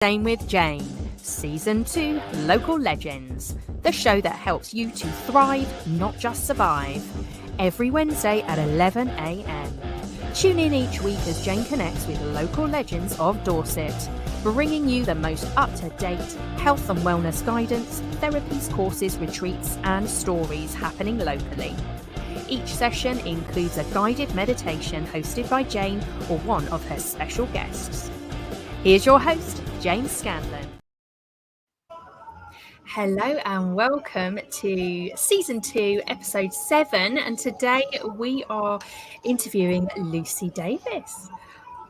Same with Jane, Season 2 Local Legends, the show that helps you to thrive, not just survive. Every Wednesday at 11 a.m. Tune in each week as Jane connects with local legends of Dorset, bringing you the most up-to-date health and wellness guidance, therapies, courses, retreats, and stories happening locally. Each session includes a guided meditation hosted by Jane or one of her special guests. Here's your host, Jane Scanlan. Hello and welcome to Season 2, Episode 7. And today we are interviewing Lucy Davis.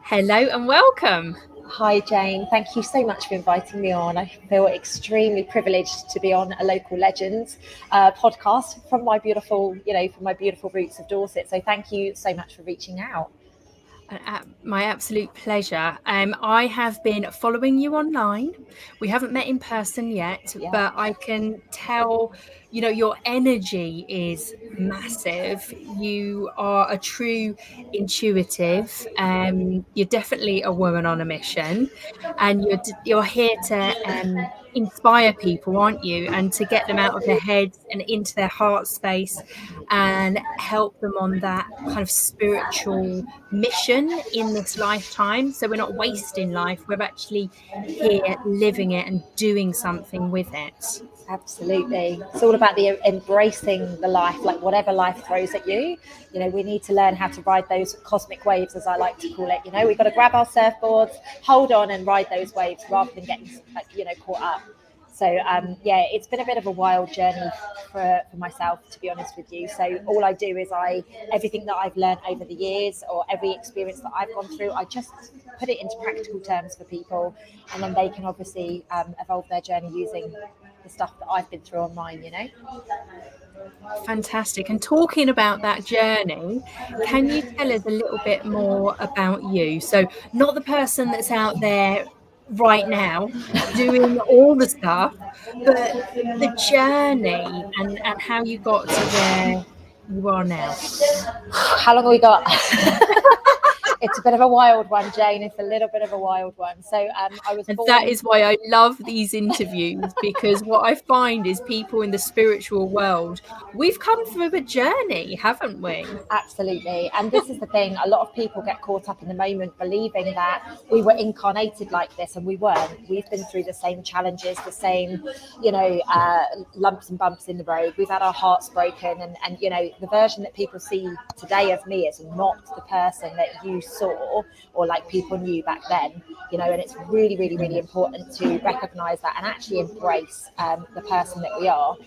Hello and welcome. Hi Jane, thank you so much for inviting me on. I feel extremely privileged to be on a Local Legends podcast from my beautiful roots of Dorset. So thank you so much for reaching out. My absolute pleasure. I have been following you online. We haven't met in person yet, but I can tell, your energy is massive. You are a true intuitive. You're definitely a woman on a mission, and you're here to inspire people, aren't you? And to get them out of their heads and into their heart space and help them on that kind of spiritual mission in this lifetime. So we're not wasting life, we're actually here living it and doing something with it. Absolutely. It's all about the embracing the life, like whatever life throws at you. We need to learn how to ride those cosmic waves, as I like to call it. We've got to grab our surfboards, hold on and ride those waves rather than getting caught up. So it's been a bit of a wild journey for myself, to be honest with you. So all I do is everything that I've learned over the years, or every experience that I've gone through, I just put it into practical terms for people, and then they can obviously evolve their journey using the stuff that I've been through on mine, Fantastic. And talking about that journey, can you tell us a little bit more about you? So not the person that's out there right now doing all the stuff, but the journey and how you got to where you are now. How long have we got? It's a bit of a wild one, Jane. It's a little bit of a wild one. So I was born... That is why I love these interviews, because what I find is people in the spiritual world, we've come through a journey, haven't we? Absolutely. And this is the thing. A lot of people get caught up in the moment believing that we were incarnated like this, and we weren't. We've been through the same challenges, the same, lumps and bumps in the road. We've had our hearts broken. And the version that people see today of me is not the person that you saw or like people knew back then, and it's really, really, really important to recognize that and actually embrace the person that we are.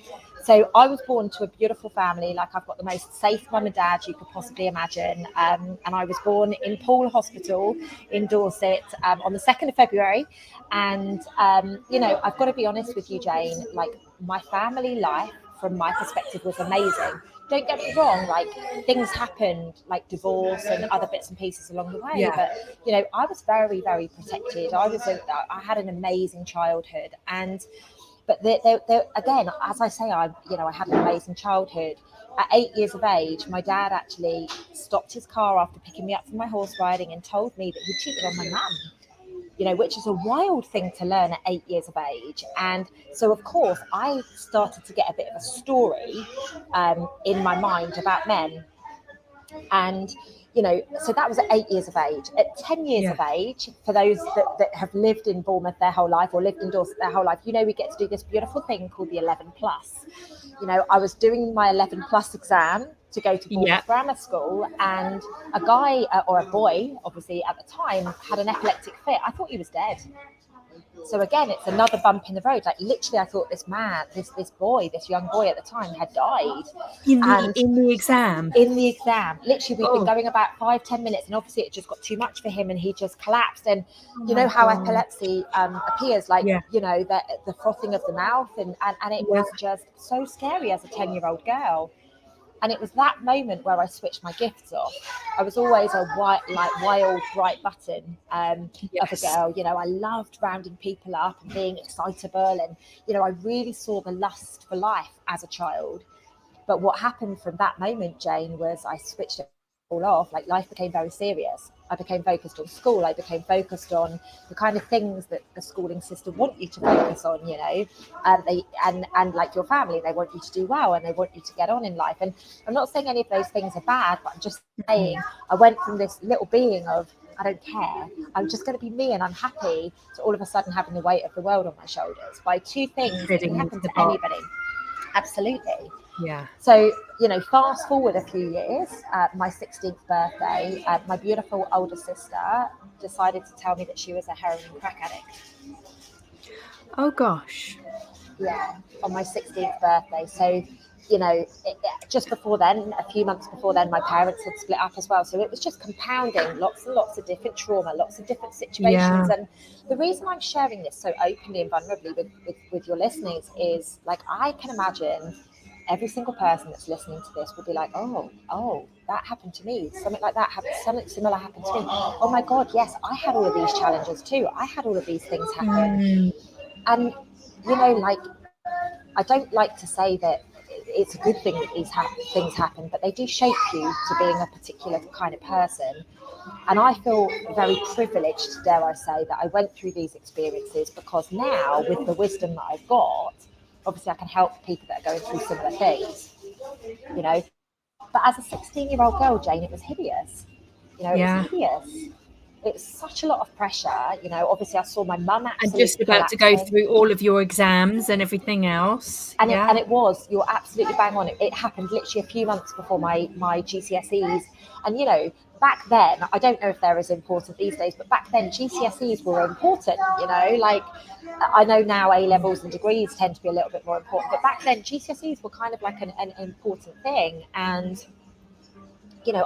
So I was born to a beautiful family. Like, I've got the most safe mum and dad you could possibly imagine. And I was born in Poole Hospital in Dorset on the 2nd of February. And, I've got to be honest with you, Jane, like, my family life from my perspective was amazing. Don't get me wrong, like, things happened, like divorce and other bits and pieces along the way. Yeah. But, I was very, very protected. I had an amazing childhood. But again, as I say, I had an amazing childhood. At 8 years of age, my dad actually stopped his car after picking me up from my horse riding and told me that he cheated on my mum. Which is a wild thing to learn at 8 years of age. And so, of course, I started to get a bit of a story in my mind about men. And, so that was at 8 years of age. At 10 years of age, for those that have lived in Bournemouth their whole life or lived in Dorset their whole life, we get to do this beautiful thing called the 11 plus. I was doing my 11 plus exam to go to Bournemouth Grammar School, and a guy or a boy, obviously at the time, had an epileptic fit. I thought he was dead. So again, it's another bump in the road. Like, literally, I thought this man, this young boy at the time, had died. In the exam? In the exam. Literally, we've been going about 5-10 minutes, and obviously it just got too much for him, and he just collapsed. And how epilepsy appears, like, the frothing of the mouth, and it was just so scary as a 10-year-old girl. And it was that moment where I switched my gifts off. I was always a wild, bright button of a girl. I loved rounding people up and being excitable. And, I really saw the lust for life as a child. But what happened from that moment, Jane, was I switched it all off. Like, life became very serious. I became focused on school. I became focused on the kind of things that the schooling system want you to focus on, you know, and like your family, they want you to do well and they want you to get on in life. And I'm not saying any of those things are bad, but I'm just saying I went from this little being of, I don't care, I'm just going to be me and I'm happy, to all of a sudden having the weight of the world on my shoulders by two things that can happen to anybody. Absolutely. Yeah. So, you know, fast forward a few years, my 16th birthday, my beautiful older sister decided to tell me that she was a heroin and crack addict. Oh gosh. Yeah, on my 16th birthday. So, you know, just before then, a few months before then, my parents had split up as well. So it was just compounding lots and lots of different trauma, lots of different situations. Yeah. And the reason I'm sharing this so openly and vulnerably with your listeners is, like, I can imagine every single person that's listening to this will be like, oh, that happened to me. Something like that happened. Something similar happened to me. Oh my God, yes, I had all of these challenges too. I had all of these things happen. And, you know, like, I don't like to say that it's a good thing that these things happen, but they do shape you to being a particular kind of person. And I feel very privileged, dare I say, that I went through these experiences, because now, with the wisdom that I've got, obviously I can help people that are going through similar things, you know. But as a 16-year-old girl, Jane, it was hideous. You know, it was hideous. It was such a lot of pressure, you know. Obviously, I saw my mum absolutely and just about collapsing. to go through all of your exams and everything else. And it was, you're absolutely bang on. It happened literally a few months before my GCSEs. And, you know, back then, I don't know if they're as important these days, but back then GCSEs were important, you know. Like, I know now A-levels and degrees tend to be a little bit more important, but back then GCSEs were kind of like an important thing. And, you know,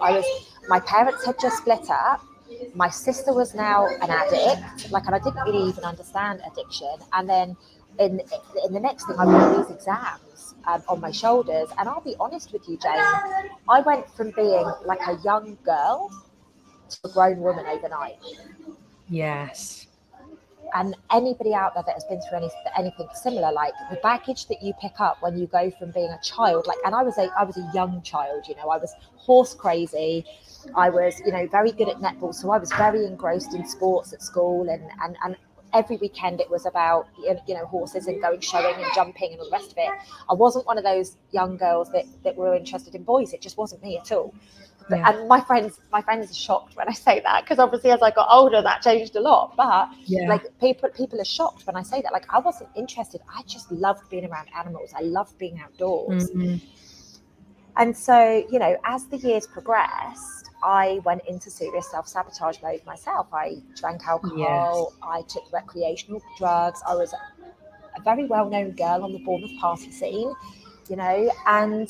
my parents had just split up. My sister was now an addict, like, and I didn't really even understand addiction. And then in the next thing, I got these exams on my shoulders. And I'll be honest with you, Jane, I went from being like a young girl to a grown woman overnight. Yes. And anybody out there that has been through anything similar, like the baggage that you pick up when you go from being a child, like, and I was a young child, you know, I was horse crazy. I was, you know, very good at netball. So I was very engrossed in sports at school, and every weekend it was about, you know, horses and going showing and jumping and all the rest of it. I wasn't one of those young girls that were interested in boys. It just wasn't me at all. Yeah. And my friends are shocked when I say that, because obviously as I got older that changed a lot. But like, people are shocked when I say that. Like, I wasn't interested. I just loved being around animals. I loved being outdoors. And so, you know, as the years progressed, I went into serious self-sabotage mode myself. I drank alcohol. I took recreational drugs. I was a very well-known girl on the Bournemouth party scene, you know, and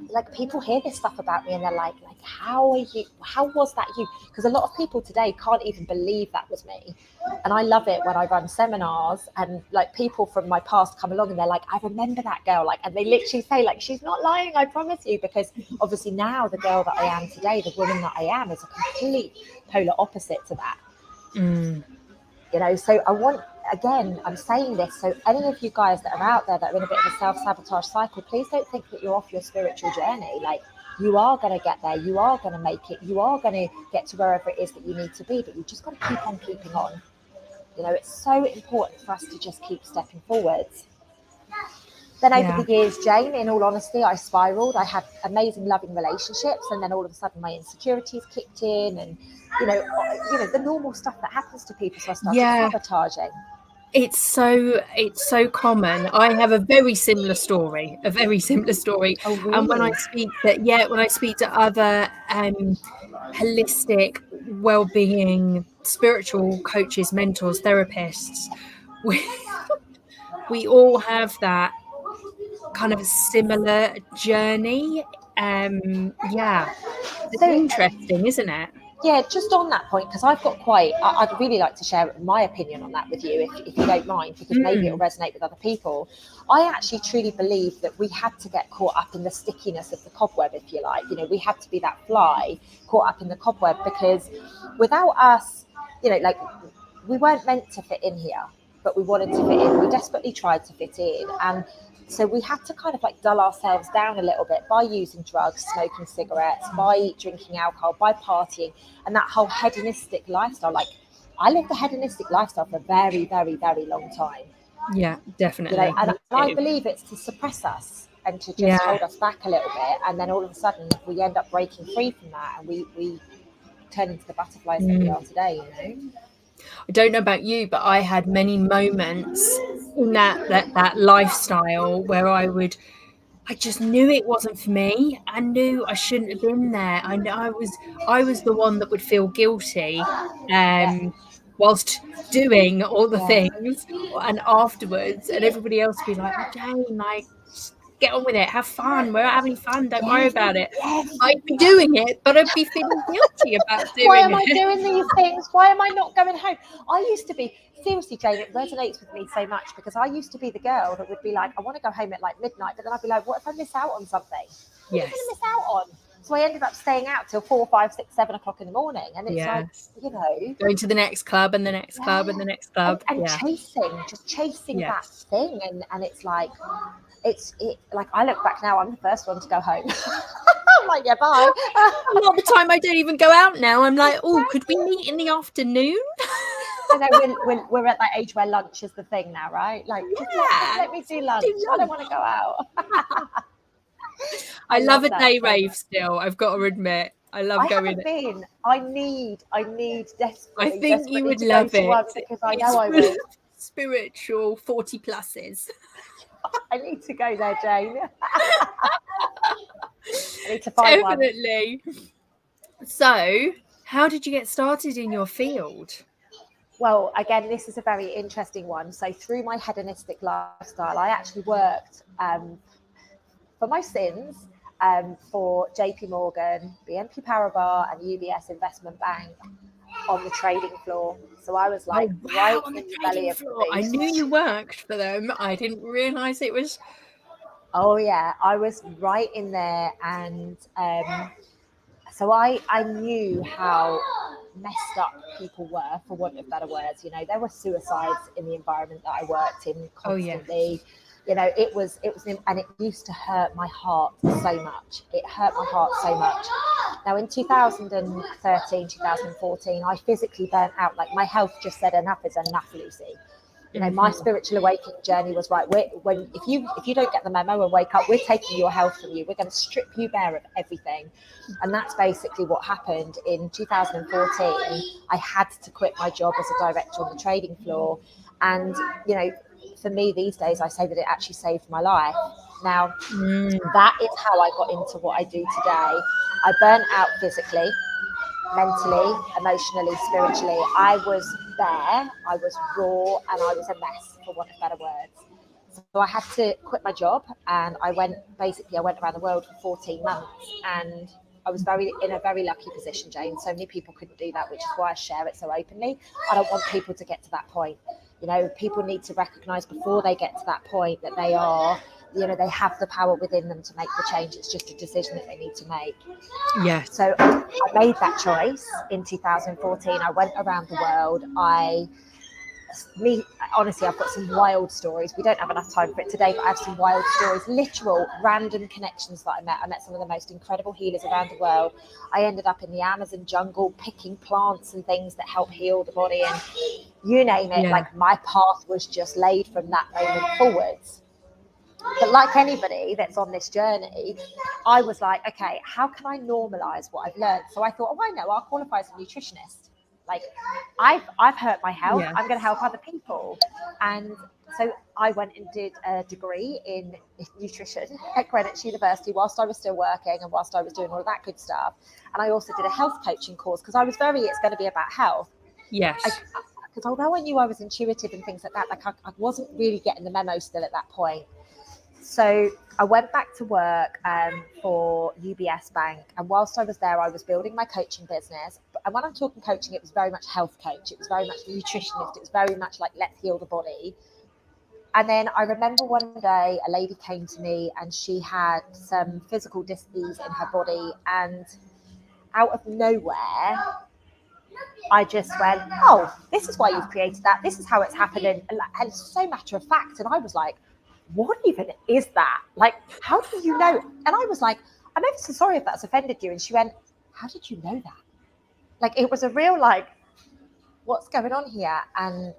like, people hear this stuff about me and they're like, how was that you? Because a lot of people today can't even believe that was me. And I love it when I run seminars and like people from my past come along and they're like, I remember that girl, like, and they literally say, like, she's not lying, I promise you. Because obviously now the girl that I am today, the woman that I am, is a complete polar opposite to that. You know, so I'm saying this, so any of you guys that are out there that are in a bit of a self-sabotage cycle, please don't think that you're off your spiritual journey. Like, you are going to get there, you are going to make it, you are going to get to wherever it is that you need to be, but you just got to keep on keeping on. You know, it's so important for us to just keep stepping forwards. Then over the years, Jane, in all honesty, I spiraled. I had amazing, loving relationships, and then all of a sudden my insecurities kicked in, and you know the normal stuff that happens to people. So I started sabotaging. It's so common. I have a very similar story. Oh, really? And when I speak to other holistic well-being, spiritual coaches, mentors, therapists, we all have that kind of similar journey. It's interesting, isn't it? Yeah, just on that point, because I've got I'd really like to share my opinion on that with you, if you don't mind, because maybe it'll resonate with other people. I actually truly believe that we had to get caught up in the stickiness of the cobweb, if you like. You know, we had to be that fly caught up in the cobweb, because without us, you know, like, we weren't meant to fit in here. but we wanted to fit in. We desperately tried to fit in. And so we had to kind of like dull ourselves down a little bit by using drugs, smoking cigarettes, by drinking alcohol, by partying, and that whole hedonistic lifestyle. Like, I lived a hedonistic lifestyle for a very, very, very long time. Yeah, definitely. You know, and I believe it's to suppress us and to just hold us back a little bit. And then all of a sudden we end up breaking free from that, and we turn into the butterflies that we are today, you know. I don't know about you, but I had many moments in that lifestyle where I just knew it wasn't for me. I knew I shouldn't have been there. I know I was the one that would feel guilty, whilst doing all the things, and afterwards, and everybody else would be like, "Oh, Jane, like, just get on with it, have fun. We're having fun. Don't worry about it." I'd be doing it, but I'd be feeling guilty about doing it. Why am I doing these things? Why am I not going home? I used to be, seriously, Jane, it resonates with me so much, because I used to be the girl that would be like, I want to go home at like midnight, but then I'd be like, what if I miss out on something? What am I going to miss out on? So I ended up staying out till 4, 5, 6, 7 o'clock in the morning. And it's like, you know, going to the next club and the next club and the next club. And chasing that thing. And it's like, like, I look back now, I'm the first one to go home. I'm like, yeah, bye. A lot of the time I don't even go out now. I'm like, oh, could we meet in the afternoon? I know we're at that age where lunch is the thing now, right? Like, just let me do lunch. I don't want to go out. I love a day rave still, I've got to admit. I love going. I need desperately. I think you would love it, because I know I will. Spiritual 40 pluses. I need to go there, Jane. I need to find one. Definitely. So, how did you get started in your field? Well, again, this is a very interesting one. So, through my hedonistic lifestyle, I actually worked for my sins for JP Morgan, BNP Paribas, and UBS Investment Bank on the trading floor. So I was like right on the belly of the beast. I knew you worked for them. I didn't realise it was. Oh yeah, I was right in there, and so I knew how messed up people were, for want of better words. You know, there were suicides in the environment that I worked in constantly. You know, it was, and it used to hurt my heart so much. It hurt my heart so much. Now, in 2013, 2014, I physically burnt out. Like, my health just said, enough is enough, Lucy. You know, my spiritual awakening journey was right. If you don't get the memo and wake up, we're taking your health from you. We're going to strip you bare of everything. And that's basically what happened in 2014. I had to quit my job as a director on the trading floor. And, you know, for me these days, I say that it actually saved my life. Now, that is how I got into what I do today. I burnt out physically, mentally, emotionally, spiritually. I was bare, I was raw, and I was a mess, for want of better words. So I had to quit my job, and I went around the world for 14 months, and I was in a very lucky position, Jane. So many people couldn't do that, which is why I share it so openly. I don't want people to get to that point. You know, people need to recognize before they get to that point that they are, you know, they have the power within them to make the change. It's just a decision that they need to make. Yeah. So I made that choice in 2014. I went around the world. Honestly, I've got some wild stories. We don't have enough time for it today, but I have some wild stories, literal random connections that I met. I met some of the most incredible healers around the world. I ended up in the Amazon jungle picking plants and things that help heal the body, and you name it. Like, my path was just laid from that moment forwards. But like anybody that's on this journey, I was like, okay, how can I normalize what I've learned? So I thought, oh, I know, I'll qualify as a nutritionist. Like, I've hurt my health. I'm going to help other people. And so I went and did a degree in nutrition at Greenwich University whilst I was still working and whilst I was doing all of that good stuff. And I also did a health coaching course, because I was it's going to be about health. Yes. Because although I knew I was intuitive and things like that, like, I wasn't really getting the memo still at that point. So I went back to work for UBS Bank. And whilst I was there, I was building my coaching business. And when I'm talking coaching, it was very much health coach. It was very much nutritionist. It was very much like, let's heal the body. And then I remember one day a lady came to me and she had some physical dis-ease in her body. And out of nowhere, I just went, oh, this is why you've created that. This is how it's happening. And it's so matter of fact. And I was like, what even is that? Like, how do you know? And I was like, I'm ever so sorry if that's offended you. And she went, how did you know that? Like, it was a real, like, what's going on here? And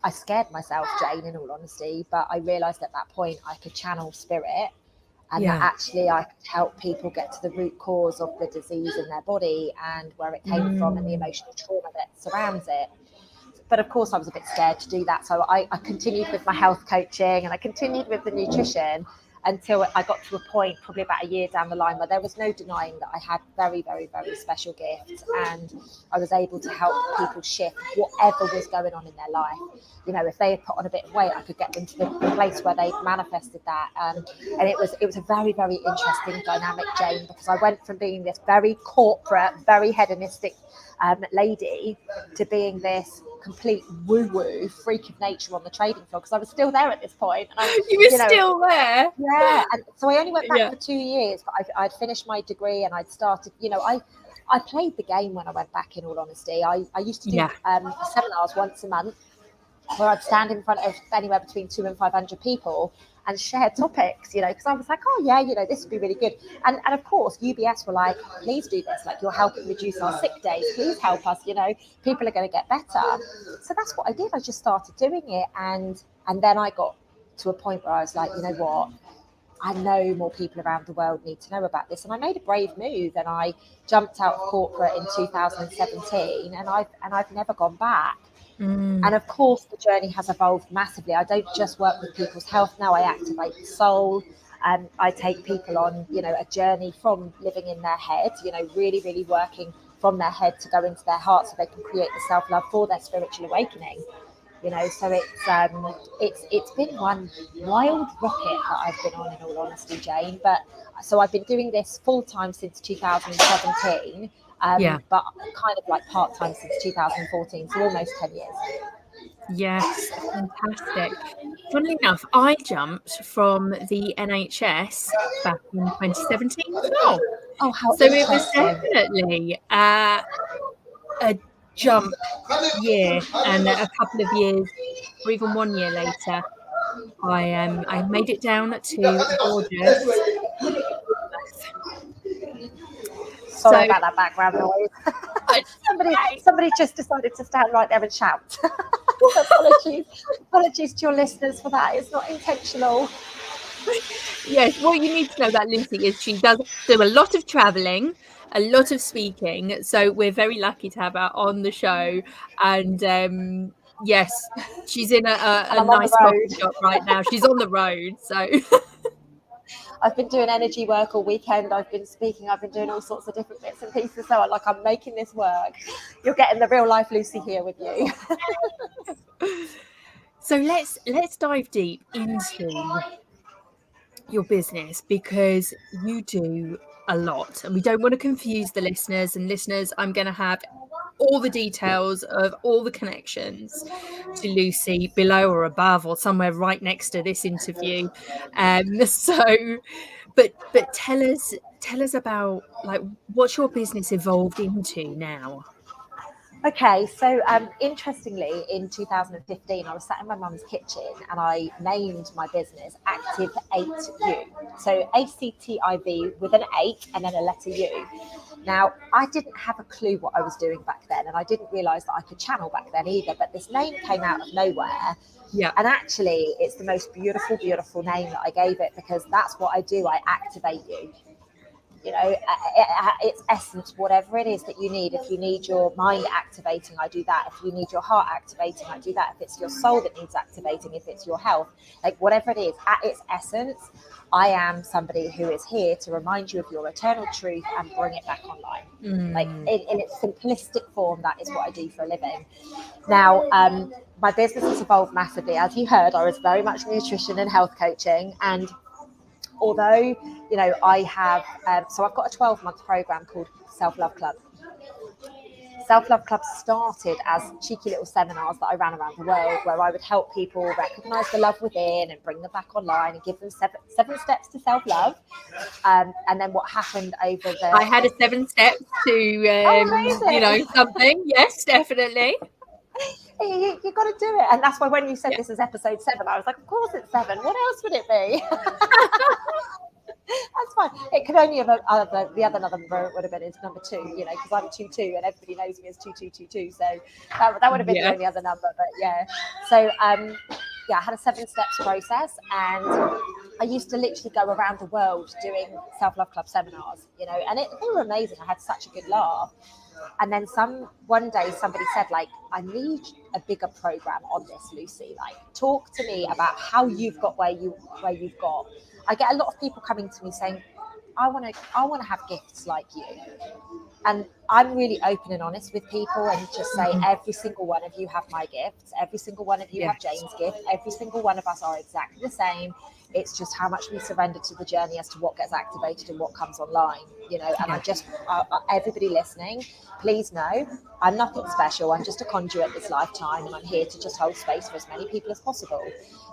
I scared myself, Jane, in all honesty. But I realised at that point I could channel spirit, and that actually I could help people get to the root cause of the disease in their body and where it came from and the emotional trauma that surrounds it. But of course I was a bit scared to do that. So I continued with my health coaching, and I continued with the nutrition until I got to a point probably about a year down the line where there was no denying that I had very, very, very special gifts, and I was able to help people shift whatever was going on in their life. You know, if they had put on a bit of weight, I could get them to the place where they manifested that. And it was a very, very interesting dynamic, Jane, because I went from being this very corporate, very hedonistic lady to being this complete woo-woo freak of nature on the trading floor, because I was still there at this point. And you were still there? Yeah. And so I only went back for 2 years, but I'd finished my degree and I'd started, you know, I played the game when I went back, in all honesty. I used to do seminars once a month where I'd stand in front of anywhere between 200 and 500 people and share topics, you know, because I was like, oh yeah, you know, this would be really good. And of course, UBS were like, please do this. Like, you're helping reduce our sick days. Please help us, you know, people are going to get better. So that's what I did. I just started doing it. And then I got to a point where I was like, you know what? I know more people around the world need to know about this. And I made a brave move, and I jumped out of corporate in 2017, and I've never gone back. And of course, the journey has evolved massively. I don't just work with people's health now. I activate the soul. I take people on, you know, a journey from living in their head, you know, really, really working from their head to go into their heart so they can create the self-love for their spiritual awakening. You know, so it's been one wild rocket that I've been on, in all honesty, Jane. But so I've been doing this full time since 2017. But kind of like part-time since 2014, so almost 10 years. Yes, fantastic. Funnily enough, I jumped from the NHS back in 2017 as well. Oh, how so it was definitely a jump year, and a couple of years, or even 1 year later, I made it down to Dorset. Sorry about that background noise. somebody just decided to stand right there and shout. Apologies to your listeners for that. It's not intentional. Yes, what you need to know about Lucy is she does do a lot of traveling, a lot of speaking. So we're very lucky to have her on the show. And yes, she's in a nice coffee shop right now. She's on the road, so. I've been doing energy work all weekend. I've been speaking. I've been doing all sorts of different bits and pieces. So I'm making this work. You're getting the real life Lucy here with you. So let's dive deep into your business, because you do a lot, and we don't want to confuse the listeners. I'm going to have all the details of all the connections to Lucy below or above or somewhere right next to this interview. But tell us about, like, what's your business evolved into now? Okay, so interestingly, in 2015, I was sat in my mum's kitchen and I named my business Active 8U. So ACTIV with an 8 and then a letter U. Now, I didn't have a clue what I was doing back then, and I didn't realise that I could channel back then either, but this name came out of nowhere. Yeah. And actually, it's the most beautiful, beautiful name that I gave it, because that's what I do. I activate you. You know, its essence, whatever it is that you need. If you need your mind activating, I do that. If you need your heart activating, I do that. If it's your soul that needs activating, if it's your health, like whatever it is, at its essence, I am somebody who is here to remind you of your eternal truth and bring it back online. Like in its simplistic form, that is what I do for a living. Now, my business has evolved massively. As you heard, I was very much nutrition and health coaching, and although, you know, I have, so I've got a 12-month program called Self-Love Club. Self-Love Club started as cheeky little seminars that I ran around the world, where I would help people recognise the love within and bring them back online and give them seven steps to self-love. And then what happened over the... I had a 7 steps to, something. Yes, definitely. You got to do it. And that's why when you said this is episode 7, I was like, of course it's 7. What else would it be? That's fine. It could only have the other number would have been is number 2, because I'm 22 and everybody knows me as 2222. So that would have been the only other number. But so I had a 7 steps process, and I used to literally go around the world doing Self-Love Club seminars, and they were amazing. I had such a good laugh. And then one day somebody said, like, I need a bigger program on this, Lucy. Like, talk to me about how you've got where you've got. I get a lot of people coming to me saying, I want to have gifts like you. And I'm really open and honest with people and just say, every single one of you have my gifts. Every single one of you have Jane's gift. Every single one of us are exactly the same. It's just how much we surrender to the journey as to what gets activated and what comes online, and I just, everybody listening, please know I'm nothing special. I'm just a conduit this lifetime, and I'm here to just hold space for as many people as possible,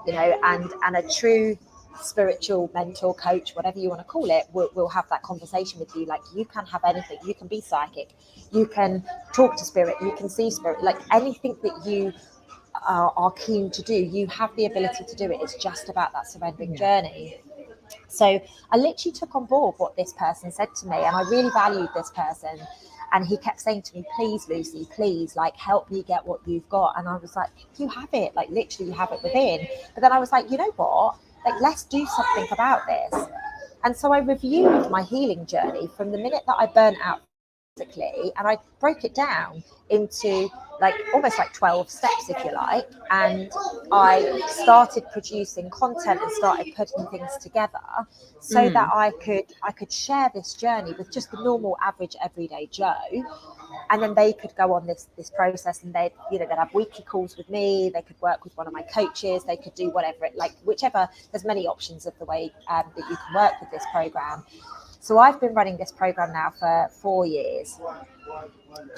and a true spiritual mentor, coach, whatever you want to call it, will have that conversation with you. Like, you can have anything. You can be psychic, you can talk to spirit, you can see spirit, like anything that you are keen to do, you have the ability to do it. It's just about that surrendering journey. So I literally took on board what this person said to me, and I really valued this person. And he kept saying to me, please, Lucy, please, like, help me get what you've got. And I was like, you have it, like, literally you have it within. But then I was like, you know what, like, let's do something about this. And so I reviewed my healing journey from the minute that I burnt out physically, and I broke it down into almost 12 steps, if you like. And I started producing content and started putting things together so that I could share this journey with just the normal, average, everyday Joe. And then they could go on this process, and they'd have weekly calls with me. They could work with one of my coaches. They could do whatever, whichever. There's many options of the way that you can work with this program. So I've been running this program now for 4 years,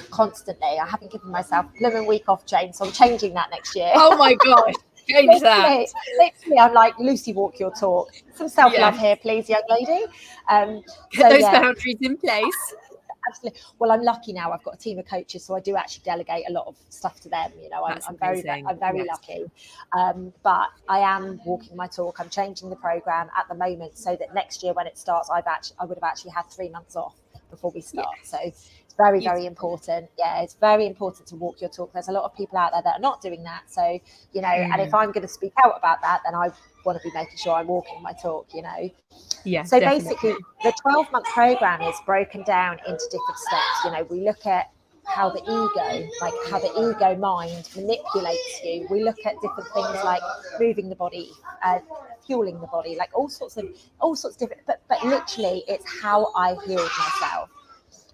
constantly. I haven't given myself a blooming week off, Jane, so I'm changing that next year. Oh my gosh, change that. Literally, I'm like, Lucy, walk your talk. Some self-love here, please, young lady. Get those boundaries in place. Absolutely. Well, I'm lucky now. I've got a team of coaches, so I do actually delegate a lot of stuff to them. I'm very lucky. But I am walking my talk. I'm changing the program at the moment so that next year when it starts, I would have actually had 3 months off before we start. So it's very, very important. Yeah, it's very important to walk your talk. There's a lot of people out there that are not doing that. So, and if I'm going to speak out about that, then I want to be making sure I'm walking my talk, Yeah. So definitely. basically, the 12-month program is broken down into different steps. We look at how the ego mind manipulates you. We look at different things like moving the body, fueling the body, like all sorts of different. But literally, it's how I healed myself.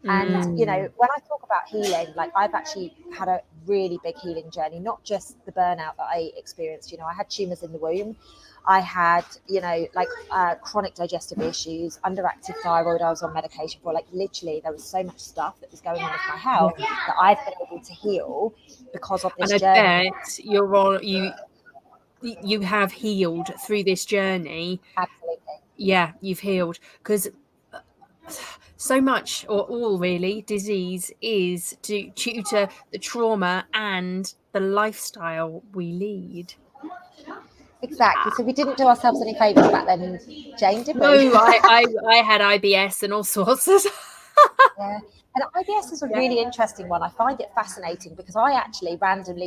And when I talk about healing, I've actually had a really big healing journey, not just the burnout that I experienced. I had tumors in the womb. I had, chronic digestive issues, underactive thyroid. I was on medication for, literally, there was so much stuff that was going on with my health that I've been able to heal because of this journey. And I bet you have healed through this journey. Absolutely. Yeah, you've healed, because so much, or all really, disease is due to the trauma and the lifestyle we lead. Exactly. So we didn't do ourselves any favours back then, Jane, did we? No, I had IBS and all sorts of Yeah. And IBS is a really interesting one. I find it fascinating because I actually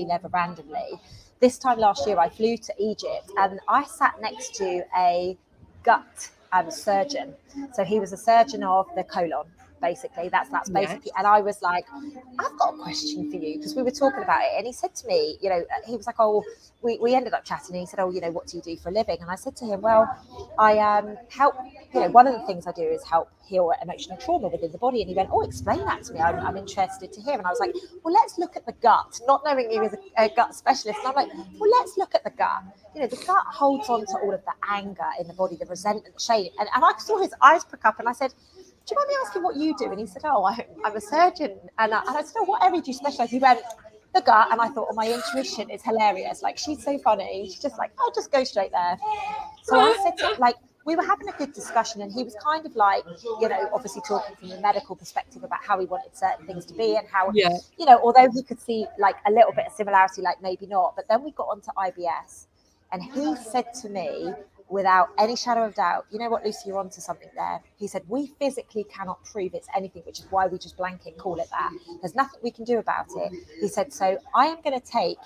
never randomly, this time last year I flew to Egypt and I sat next to a gut surgeon. So he was a surgeon of the colon. Basically, that's basically. And I was like, I've got a question for you, because we were talking about it, and he said to me, he was like, oh, we ended up chatting, and he said, oh, what do you do for a living? And I said to him, well, I help, one of the things I do is help heal emotional trauma within the body. And he went, oh, explain that to me, I'm interested to hear. And I was like, well, let's look at the gut, not knowing he was a gut specialist. And I'm like, well, let's look at the gut. The gut holds on to all of the anger in the body, the resentment, the shame. And I saw his eyes prick up, and I said, do you mind me asking what you do? And he said, oh, I'm a surgeon. And I said, oh, what area do you specialise? He went, the gut. And I thought, oh, my intuition is hilarious. Like, she's so funny. She's just like, I'll just go straight there. So I said, like, we were having a good discussion, and he was kind of like, you know, obviously talking from a medical perspective about how he wanted certain things to be, and how, you know, although he could see like a little bit of similarity, like maybe not. But then we got onto IBS, and he said to me, without any shadow of doubt, you know what, Lucy, you're onto something there. He said, we physically cannot prove it's anything, which is why we just blanket call it that. There's nothing we can do about it. He said, so I am going to take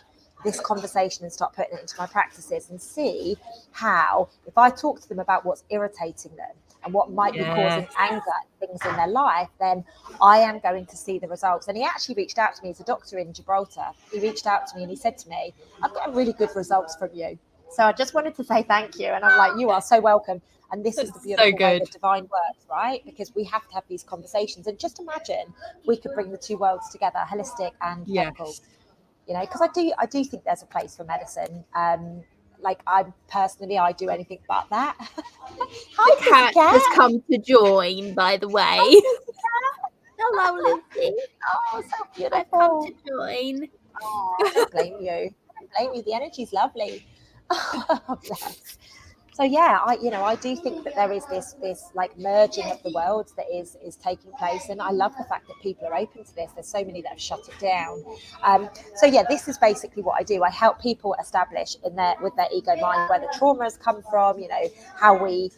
this conversation and start putting it into my practices and see how, if I talk to them about what's irritating them and what might be causing anger, things in their life, then I am going to see the results. And he actually reached out to me. He's a doctor in Gibraltar. He reached out to me and he said to me, I've got really good results from you. So I just wanted to say thank you. And I'm like, you are so welcome. And this is the beautiful way that divine works, right? Because we have to have these conversations. And just imagine we could bring the two worlds together, holistic and medical. You know, because I do think there's a place for medicine. Like, I do anything but that. Hi, the cat has come to join, by the way. Hello, Lucy. Oh, so beautiful. I've come to join. Oh, I don't blame you. I don't blame you. The energy's lovely. Oh, bless. So yeah, I do think that there is this like merging of the worlds that is taking place, and I love the fact that people are open to this. There's so many that have shut it down. So yeah, this is basically what I do. I help people establish with their ego mind where the trauma has come from. You know, how we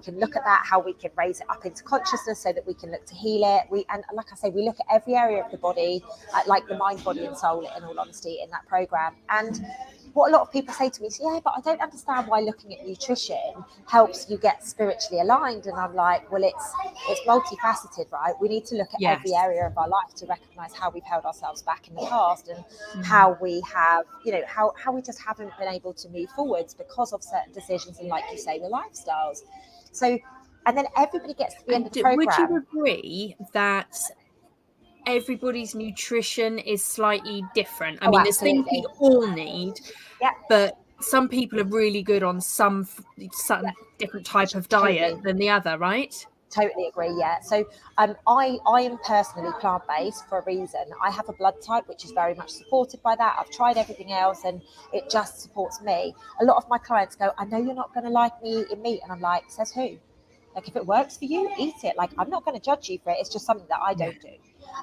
can look at that, how we can raise it up into consciousness so that we can look to heal it. And like I say, we look at every area of the body, like the mind, body, and soul. In all honesty, in that program. And what a lot of people say to me is, yeah, but I don't understand why looking at nutrition helps you get spiritually aligned. And I'm like, well, it's multifaceted, right? We need to look at every area of our life to recognize how we've held ourselves back in the past, and how we have, you know, how we just haven't been able to move forwards because of certain decisions, and like you say, the lifestyles. So, and then everybody gets to the end of the program. Would you agree that everybody's nutrition is slightly different? I mean, there's things we all need, but some people are really good on some different type of diet than the other, right? Totally agree. Yeah. So I am personally plant-based for a reason. I have a blood type which is very much supported by that. I've tried everything else and it just supports me. A lot of my clients go, I know you're not going to like me eating meat, and I'm like, says who? Like, if it works for you, eat it. Like, I'm not going to judge you for it. It's just something that I don't do.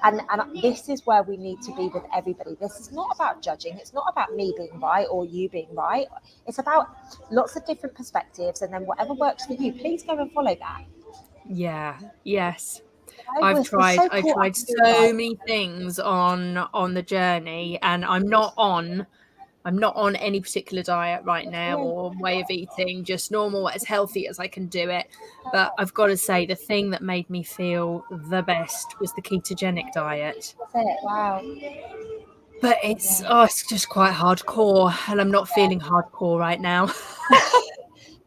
And this is where we need to be with everybody. This is not about judging. It's not about me being right or you being right. It's about lots of different perspectives, and then whatever works for you, please go and follow that. Yeah. Yes. I've tried so many things on the journey, and I'm not on any particular diet right now or way of eating, just normal, as healthy as I can do it. But I've got to say, the thing that made me feel the best was the ketogenic diet. Wow. But it's just quite hardcore, and I'm not feeling hardcore right now.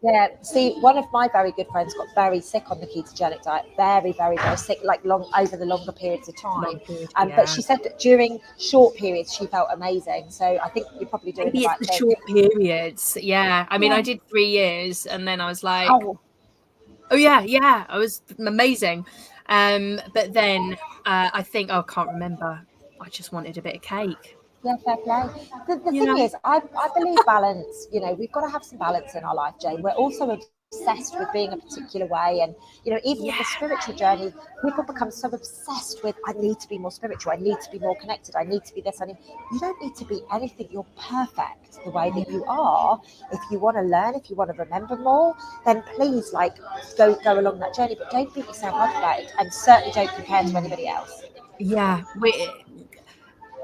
Yeah, see, one of my very good friends got very sick on the ketogenic diet, very, very, very sick, like over the longer periods of time. But she said that during short periods, she felt amazing. So I think you're probably doing the right thing. Short periods, yeah. I mean, I did 3 years, and then I was like, oh yeah, I was amazing. But then I think, I can't remember. I just wanted a bit of cake. Yeah, fair play. The thing is, I believe balance. You know, we've got to have some balance in our life, Jane. We're also obsessed with being a particular way, and you know, even with the spiritual journey, people become so obsessed with, I need to be more spiritual, I need to be more connected, I need to be this. You don't need to be anything. You're perfect the way that you are. If you want to learn, if you want to remember more, then please, like, go along that journey. But don't beat yourself up about it, and certainly don't compare to anybody else. Yeah,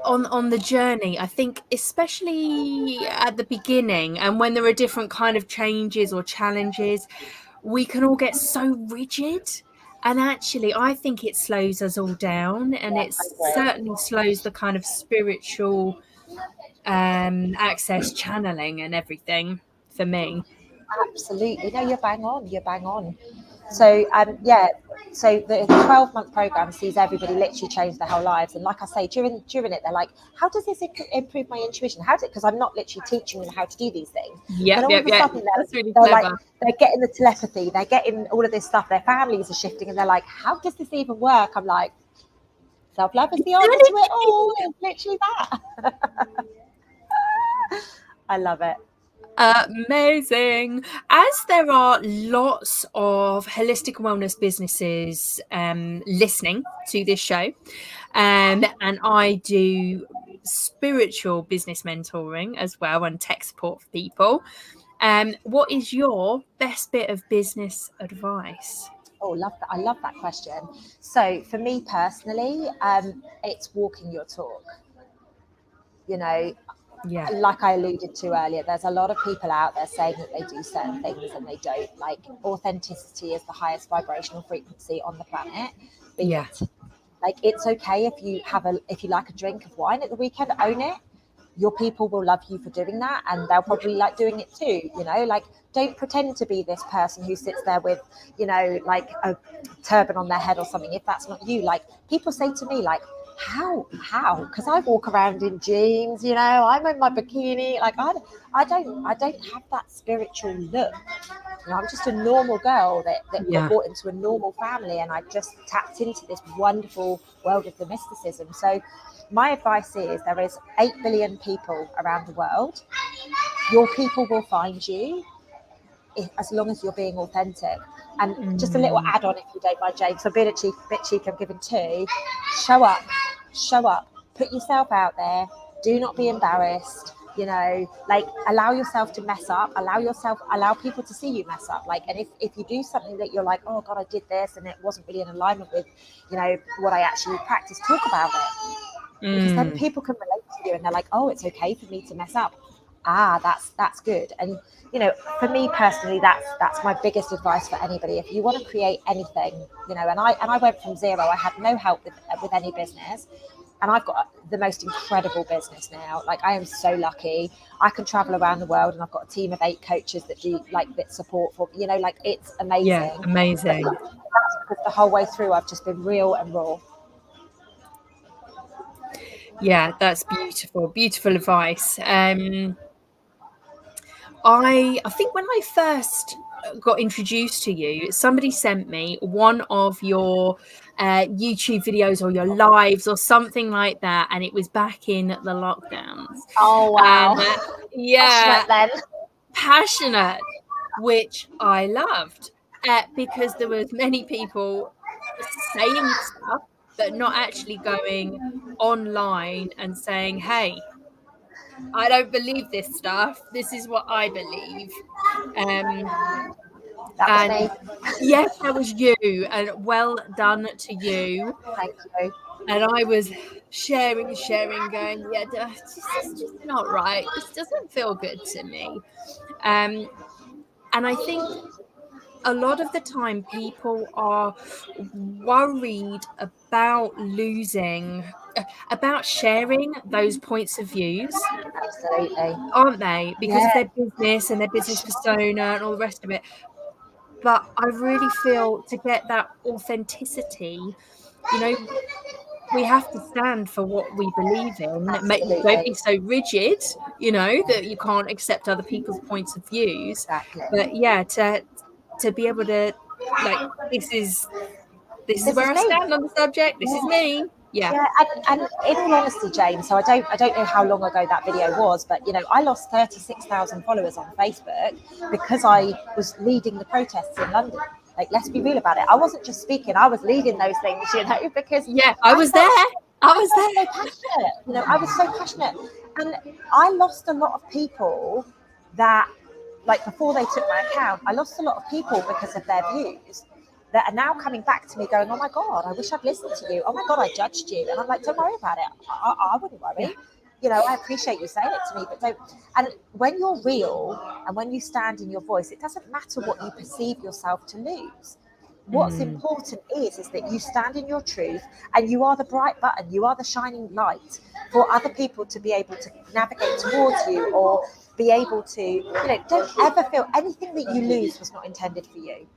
on the journey, I think, especially at the beginning, and when there are different kind of changes or challenges, we can all get so rigid, and actually I think it slows us all down, and it certainly slows the kind of spiritual access, channeling, and everything for me. Absolutely. No, you're bang on. So so the 12-month program sees everybody literally change their whole lives. And like I say, during it, they're like, how does this improve my intuition? How does it? Because I'm not literally teaching them how to do these things. Yeah, then all of a sudden that's really they're clever. like, they're getting the telepathy, they're getting all of this stuff, their families are shifting, and they're like, how does this even work? I'm like, self-love is the answer to it all. It's literally that. I love it. Amazing. As there are lots of holistic wellness businesses listening to this show, and I do spiritual business mentoring as well and tech support for people. What is your best bit of business advice? Oh, love that. I love that question. So for me personally, it's walking your talk. You know, like I alluded to earlier, there's a lot of people out there saying that they do certain things and they don't. Like, authenticity is the highest vibrational frequency on the planet. Like, it's okay if you like a drink of wine at the weekend, own it. Your people will love you for doing that, and they'll probably like doing it too. You know, like, don't pretend to be this person who sits there with, you know, like a turban on their head or something if that's not you. Like, people say to me, like, how? Because I walk around in jeans, you know, I'm in my bikini. Like, I don't have that spiritual look. You know, I'm just a normal girl that got brought into a normal family, and I just tapped into this wonderful world of the mysticism. So my advice is, there is 8 billion people around the world. Your people will find you as long as you're being authentic. And just a little add-on, if you don't mind, Jane, so being a bit cheeky, I'm giving two. Show up, put yourself out there. Do not be embarrassed. You know, like, allow yourself to mess up, allow people to see you mess up. Like, and if you do something that you're like, oh God, I did this and it wasn't really in alignment with, you know, what I actually practice, talk about it. Because then people can relate to you and they're like, oh, it's okay for me to mess up. That's good. And, you know, for me personally, that's my biggest advice for anybody. If you want to create anything, you know, and I went from zero. I had no help with any business, and I've got the most incredible business now. Like, I am so lucky. I can travel around the world, and I've got a team of 8 coaches that do like that support for, you know, like, it's amazing. Yeah, amazing. But that's because the whole way through I've just been real and raw. Yeah, that's beautiful advice. I think when I first got introduced to you, somebody sent me one of your YouTube videos or your lives or something like that, and it was back in the lockdowns. Oh wow. Yeah, passionate, which I loved, because there was many people saying stuff but not actually going online and saying, hey, I don't believe this stuff. This is what I believe. That was me. Yes, that was you. And well done to you. Thank you. And I was sharing, going, yeah, this is just not right. This doesn't feel good to me. And I think a lot of the time people are worried about sharing those points of views. Absolutely. Aren't they? Because of their business and their business persona and all the rest of it. But I really feel, to get that authenticity, you know, we have to stand for what we believe in. Absolutely. Don't be so rigid, you know, that you can't accept other people's points of views. Exactly. But yeah, to be able to, like, this is where I stand on the subject. This is me. Yeah. And in all honesty, James, so I don't know how long ago that video was, but, you know, I lost 36,000 followers on Facebook because I was leading the protests in London. Like, let's be real about it. I wasn't just speaking; I was leading those things, you know, because I was there. I was so passionate. You know, I was so passionate, and I lost a lot of people that, like, before they took my account, I lost a lot of people because of their views, that are now coming back to me going, oh my God, I wish I'd listened to you. Oh my God, I judged you. And I'm like, don't worry about it. I wouldn't worry. Yeah. You know, I appreciate you saying it to me, but don't. And when you're real and when you stand in your voice, it doesn't matter what you perceive yourself to lose. What's important is that you stand in your truth, and you are the bright button, you are the shining light for other people to be able to navigate towards you, or be able to, you know, don't ever feel anything that you lose was not intended for you.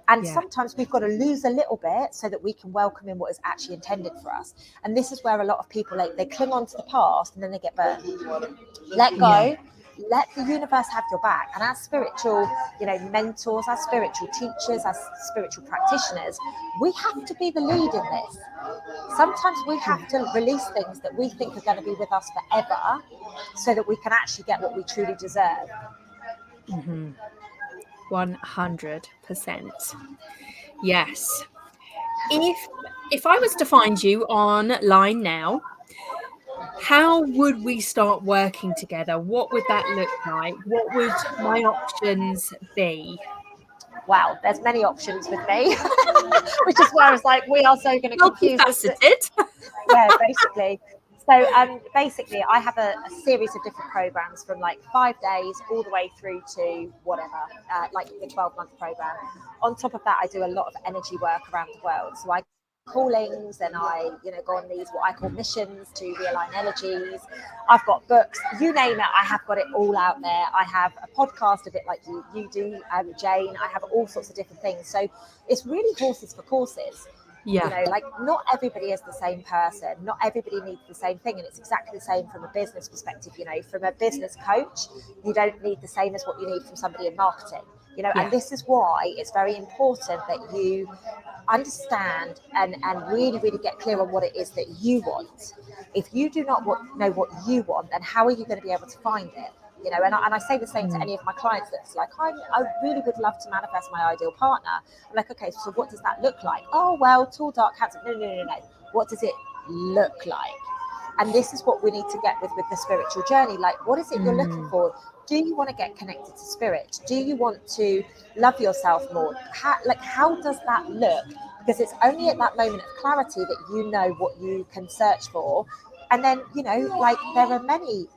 And sometimes we've got to lose a little bit so that we can welcome in what is actually intended for us. And this is where a lot of people, like, they cling on to the past and then they get burned. Let go. Let the universe have your back. And as spiritual, mentors, as spiritual teachers, as spiritual practitioners, we have to be the lead in this. Sometimes we have to release things that we think are going to be with us forever so that we can actually get what we truly deserve. 100%. Yes. If I was to find you online now, how would we start working together? What would that look like? What would my options be? Wow, there's many options with me, which is why I was like, we are so going to confuse us. Yeah, basically. So basically, I have a series of different programs from like 5 days all the way through to whatever, like the 12-month program. On top of that, I do a lot of energy work around the world. So I callings and I go on these what I call missions to realign energies. I've got books, you name it, I have got it all out there. I have a podcast a bit like you do, Jane. I have all sorts of different things. So it's really horses for courses. Like not everybody is the same person, not everybody needs the same thing, and it's exactly the same from a business perspective. From a business coach, you don't need the same as what you need from somebody in marketing. And this is why it's very important that you understand and really, really get clear on what it is that you want. If you do not know what you want, then how are you going to be able to find it? And I say the same to any of my clients that's like, I really would love to manifest my ideal partner. I'm like, okay, so what does that look like? Oh, well, tall, dark, handsome. No. What does it look like? And this is what we need to get with the spiritual journey. Like, what is it you're looking for? Do you want to get connected to spirit? Do you want to love yourself more? How does that look? Because it's only at that moment of clarity that you know what you can search for. And then, there are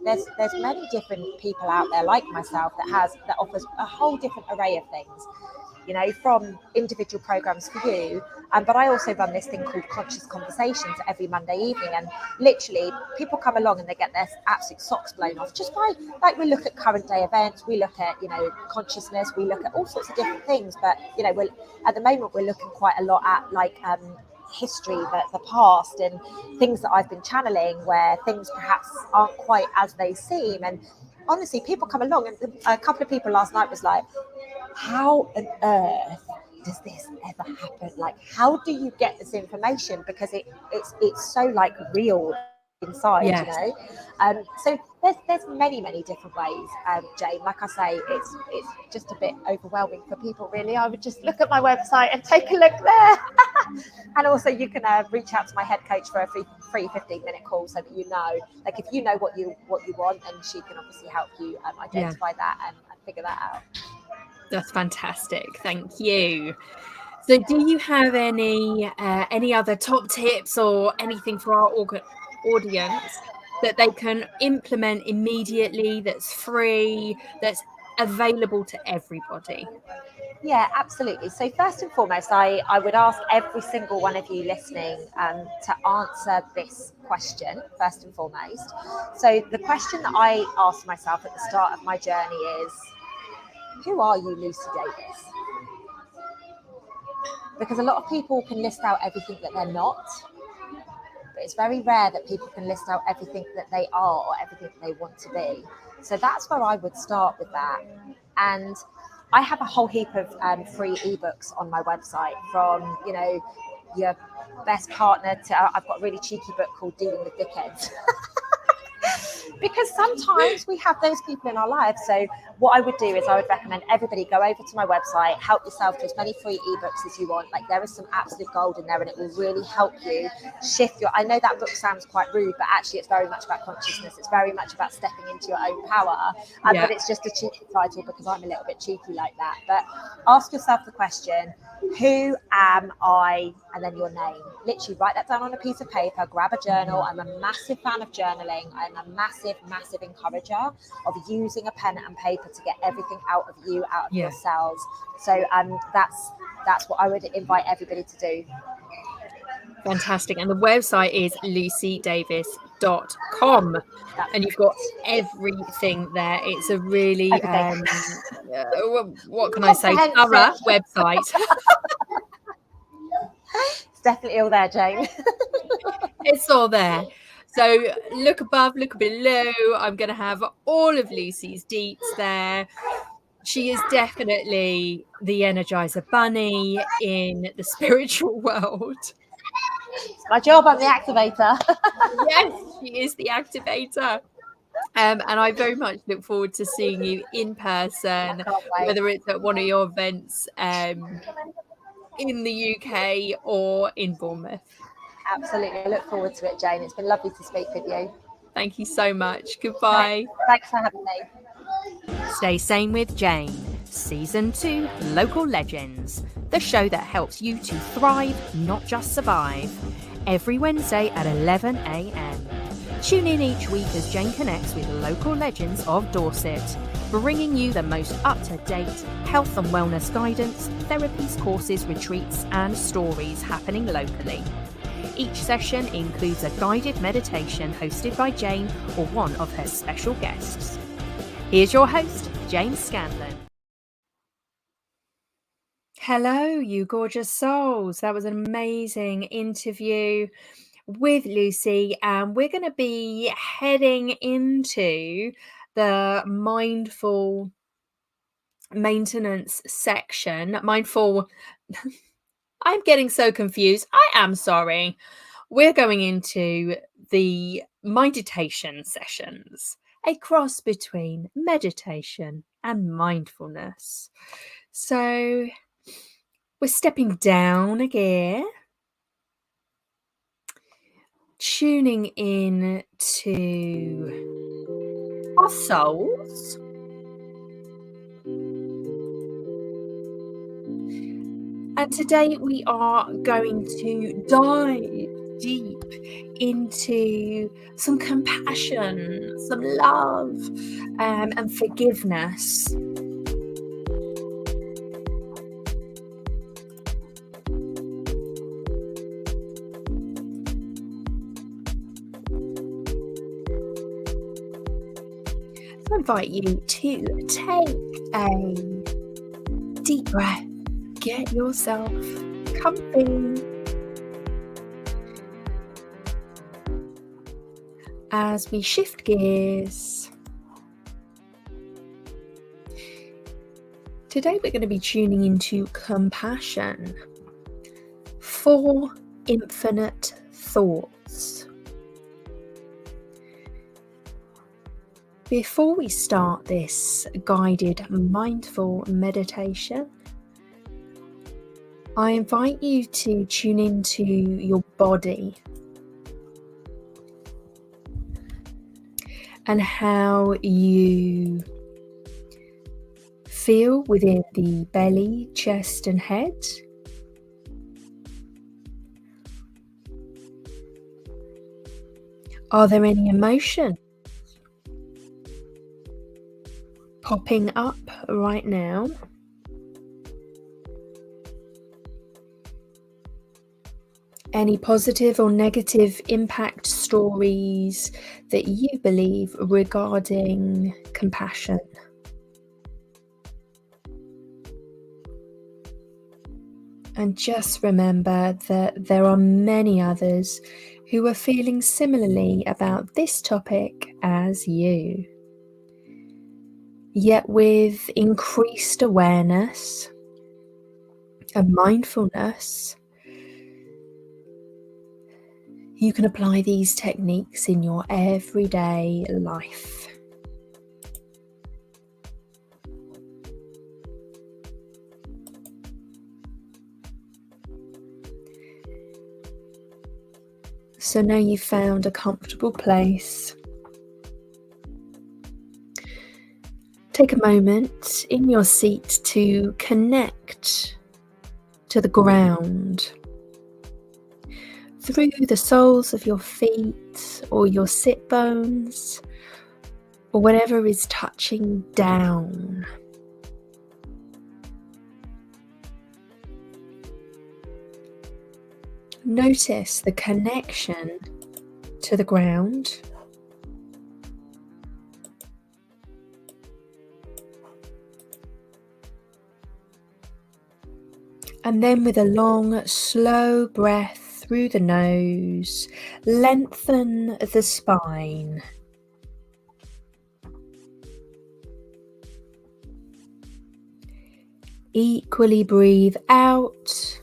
there's many different people out there like myself that offers a whole different array of things, from individual programs for you. But I also run this thing called Conscious Conversations every Monday evening. And literally people come along and they get their absolute socks blown off just by, like, we look at current day events, we look at, consciousness, we look at all sorts of different things. But, at the moment, we're looking quite a lot at history, the past, and things that I've been channeling where things perhaps aren't quite as they seem. And honestly, people come along, and a couple of people last night was like, how on earth does this ever happen? Like, how do you get this information? Because it's so like real inside, so there's many different ways, Jane. Like I say, it's just a bit overwhelming for people, really. I would just look at my website and take a look there. And also you can reach out to my head coach for a free 15-minute call, so that if you know what you want, and she can obviously help you identify that and figure that out. That's fantastic, thank you. So do you have any other top tips or anything for our audience that they can implement immediately, that's free, that's available to everybody? Yeah, absolutely. So first and foremost, I would ask every single one of you listening to answer this question first and foremost. So the question that I asked myself at the start of my journey is, who are you, Lucy Davis? Because a lot of people can list out everything that they're not, but it's very rare that people can list out everything that they are or everything they want to be. So that's where I would start with that. And I have a whole heap of free ebooks on my website, from, your best partner to, I've got a really cheeky book called Dealing with Dickheads. Because sometimes we have those people in our lives. So what I would do is I would recommend everybody go over to my website, help yourself to as many free ebooks as you want. Like, there is some absolute gold in there, and it will really help you shift I know that book sounds quite rude, but actually it's very much about consciousness. It's very much about stepping into your own power. But it's just a cheeky title because I'm a little bit cheeky like that. But ask yourself the question, who am I? And then your name. Literally write that down on a piece of paper, grab a journal. I'm a massive fan of journaling. I'm a massive encourager of using a pen and paper to get everything out of you, out of your cells. So that's what I would invite everybody to do. Fantastic. And the website is lucydavis.com. www.cherish.com, and you've got everything there. It's a really what can I say, thorough website. It's definitely all there, Jane. It's all there. So look above, look below. I'm going to have all of Lucy's deets there. She is definitely the Energizer Bunny in the spiritual world. It's my job, I'm the activator. Yes, she is the activator. And I very much look forward to seeing you in person, whether it's at one of your events in the UK or in Bournemouth. Absolutely. I look forward to it, Jane. It's been lovely to speak with you. Thank you so much. Goodbye. Thanks for having me. Stay Sane with Jane, Season 2, Local Legends, the show that helps you to thrive, not just survive. Every Wednesday at 11 a.m. Tune in each week as Jane connects with local legends of Dorset, bringing you the most up-to-date health and wellness guidance, therapies, courses, retreats, and stories happening locally. Each session includes a guided meditation hosted by Jane or one of her special guests. Here's your host, Jane Scanlan. Hello, you gorgeous souls. That was an amazing interview with Lucy, and we're going to be heading into the mindful maintenance section. I'm getting so confused. I am sorry. We're going into the meditation sessions, a cross between meditation and mindfulness. So we're stepping down a gear, tuning in to our souls. And today we are going to dive deep into some compassion, some love, and forgiveness. So I invite you to take a deep breath. Get yourself comfy as we shift gears. Today we're going to be tuning into compassion for infinite thoughts. Before we start this guided mindful meditation, I invite you to tune into your body and how you feel within the belly, chest, and head. Are there any emotions popping up right now? Any positive or negative impact stories that you believe regarding compassion? And just remember that there are many others who are feeling similarly about this topic as you. Yet with increased awareness and mindfulness, you can apply these techniques in your everyday life. So now you've found a comfortable place. Take a moment in your seat to connect to the ground through the soles of your feet or your sit bones or whatever is touching down. Notice the connection to the ground. And then with a long, slow breath through the nose, lengthen the spine. Equally breathe out,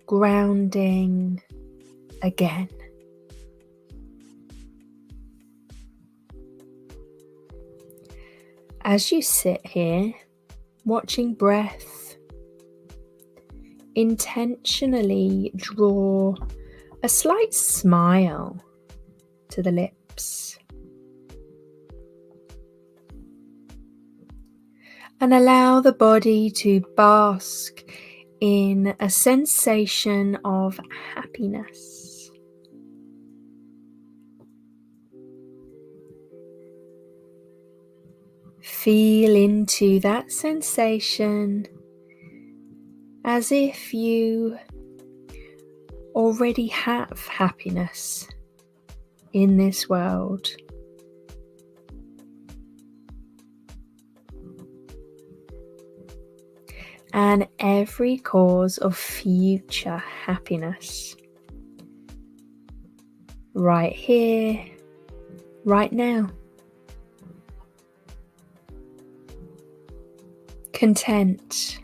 grounding again. As you sit here, watching breath, intentionally draw a slight smile to the lips. And allow the body to bask in a sensation of happiness. Feel into that sensation as if you already have happiness in this world. And every cause of future happiness. Right here, right now. Content.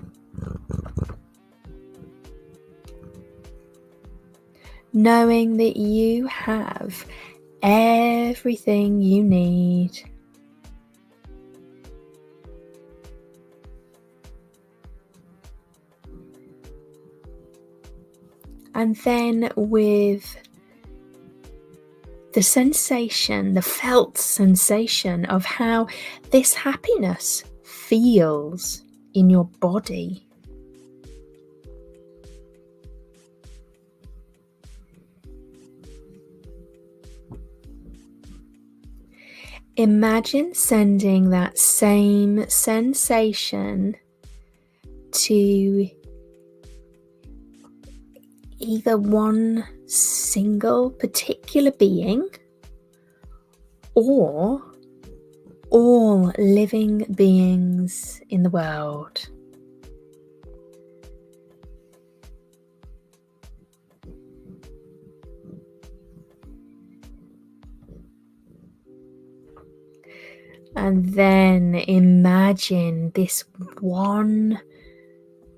Knowing that you have everything you need. And then with the sensation, the felt sensation of how this happiness feels in your body. Imagine sending that same sensation to either one single particular being or all living beings in the world. And then imagine this one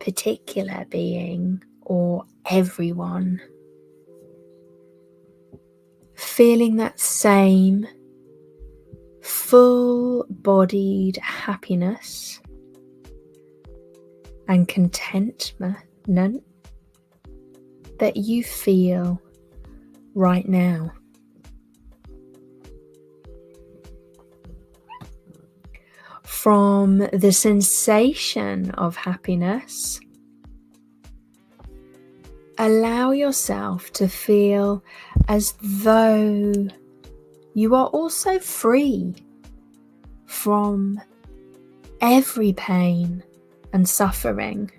particular being or everyone feeling that same full-bodied happiness and contentment that you feel right now. From the sensation of happiness, allow yourself to feel as though you are also free from every pain and suffering,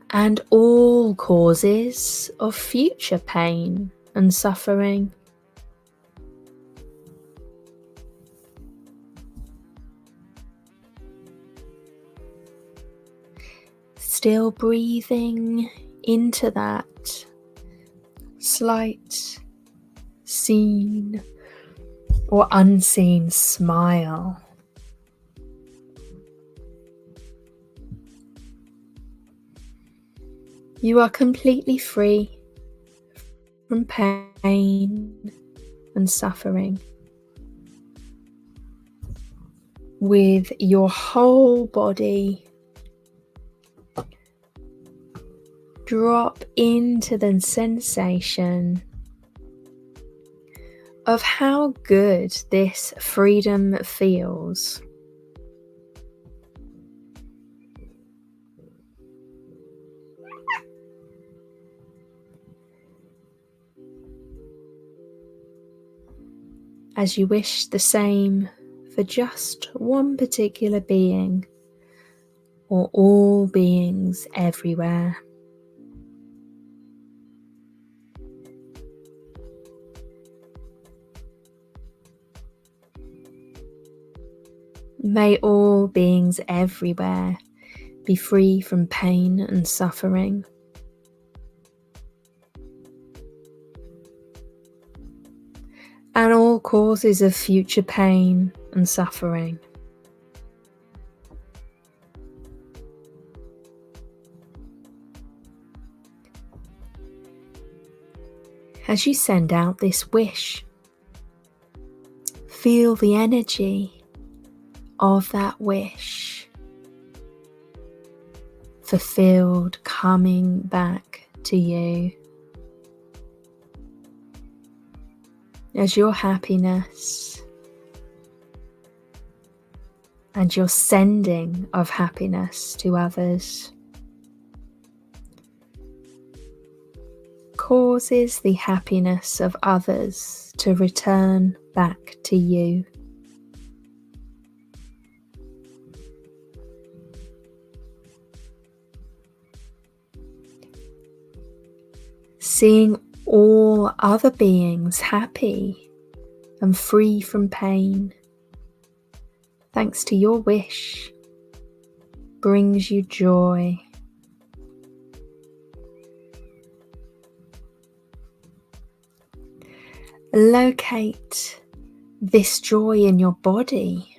and all causes of future pain and suffering. Still breathing into that slight seen or unseen smile. You are completely free from pain and suffering, with your whole body. Drop into the sensation of how good this freedom feels. As you wish the same for just one particular being or all beings everywhere. May all beings everywhere be free from pain and suffering. And all causes of future pain and suffering. As you send out this wish, feel the energy of that wish fulfilled coming back to you. As your happiness and your sending of happiness to others causes the happiness of others to return back to you. Seeing all other beings happy and free from pain, thanks to your wish, brings you joy. Locate this joy in your body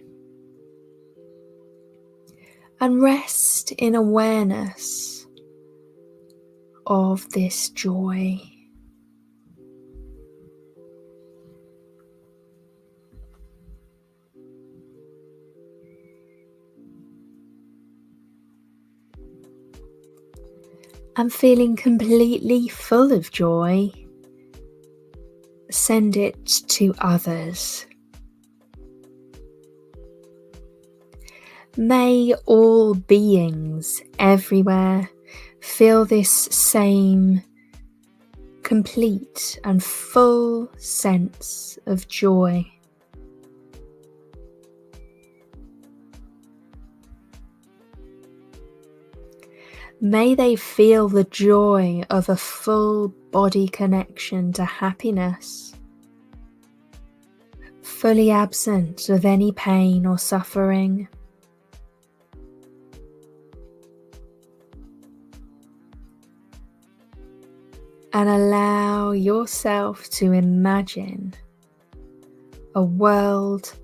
and rest in awareness of this joy. And feeling completely full of joy, send it to others. May all beings everywhere feel this same complete and full sense of joy. May they feel the joy of a full body connection to happiness, fully absent of any pain or suffering. And allow yourself to imagine a world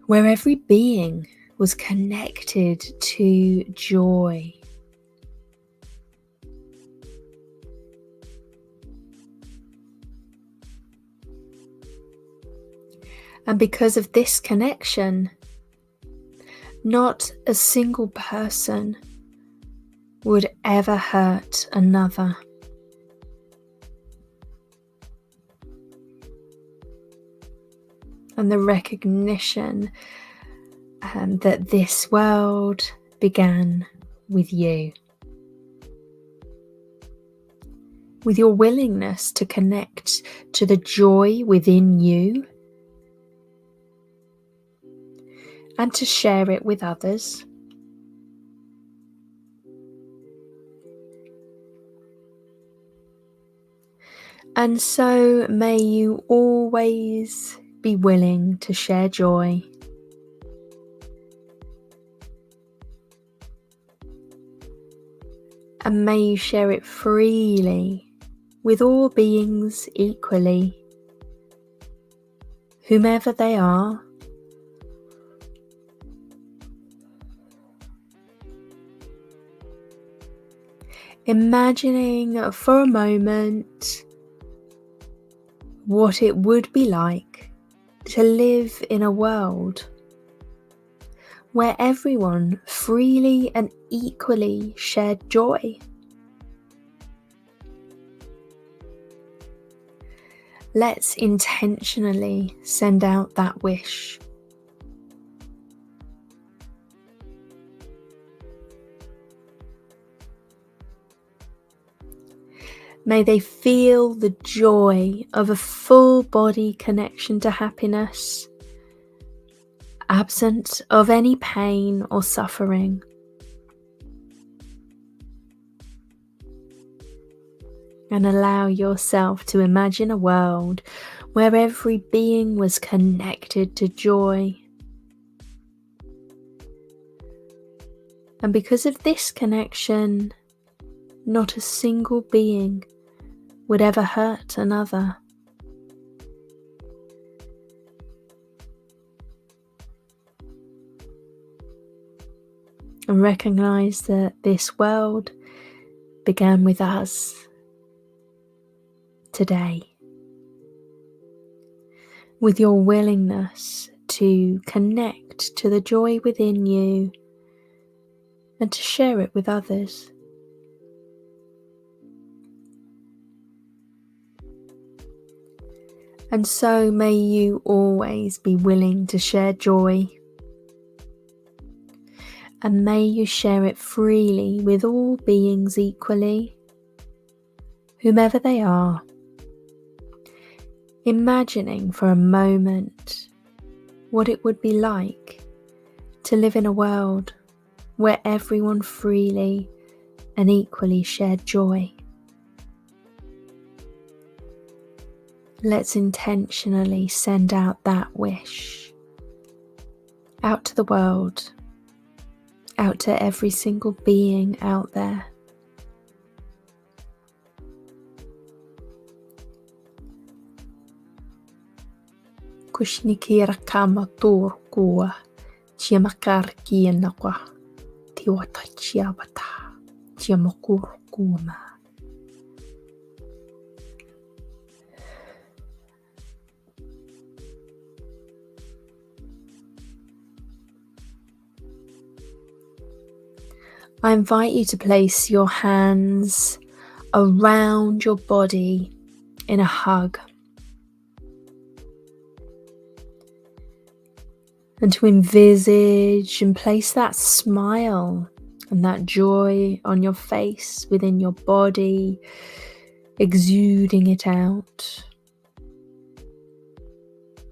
where every being was connected to joy. And because of this connection, not a single person would ever hurt another. And the recognition that this world began with you. With your willingness to connect to the joy within you and to share it with others. And so may you always be willing to share joy. And may you share it freely with all beings equally, whomever they are. Imagining for a moment what it would be like to live in a world where everyone freely and equally shared joy. Let's intentionally send out that wish. May they feel the joy of a full body connection to happiness, absent of any pain or suffering. And allow yourself to imagine a world where every being was connected to joy. And because of this connection, not a single being would ever hurt another. And recognize that this world began with us today, with your willingness to connect to the joy within you and to share it with others. And so may you always be willing to share joy, and may you share it freely with all beings equally, whomever they are, imagining for a moment what it would be like to live in a world where everyone freely and equally shared joy. Let's intentionally send out that wish out to the world, out to every single being out there. Kushnikira kama turkua, chiamakar kienakwa, tiwata chiabata, chiamakurkuma. I invite you to place your hands around your body in a hug, and to envisage and place that smile and that joy on your face, within your body, exuding it out.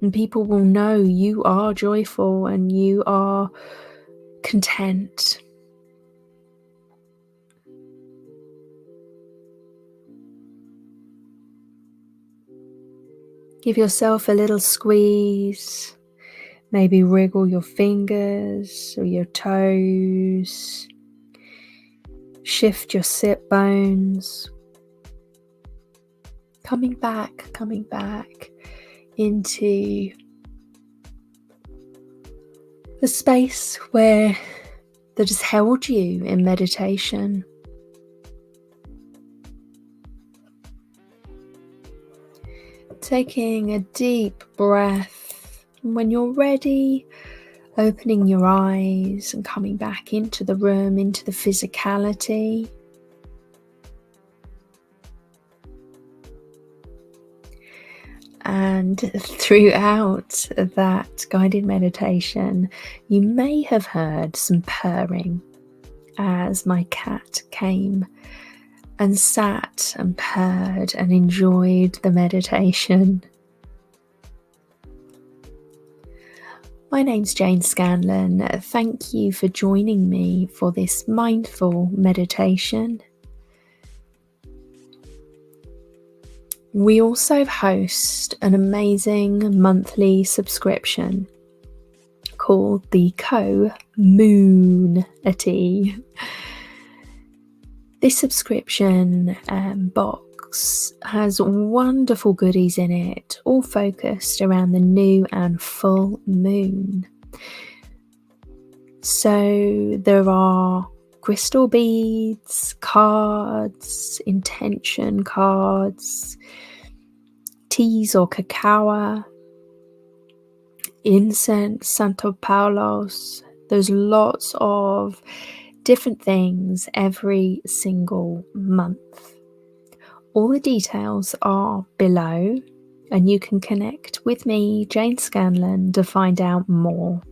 And people will know you are joyful and you are content. Give yourself a little squeeze, maybe wriggle your fingers or your toes, shift your sit bones, coming back into the space that has held you in meditation. Taking a deep breath, and when you're ready, opening your eyes and coming back into the room, into the physicality. And throughout that guided meditation, you may have heard some purring as my cat came and sat and purred and enjoyed the meditation. My name's Jane Scanlan. Thank you for joining me for this mindful meditation. We also host an amazing monthly subscription called the Co-Moon-ity. This subscription box has wonderful goodies in it, all focused around the new and full moon. So there are crystal beads, cards, intention cards, teas or cacao, incense, Santo Paulos. There's lots of different things every single month. All the details are below, and you can connect with me, Jane Scanlan, to find out more.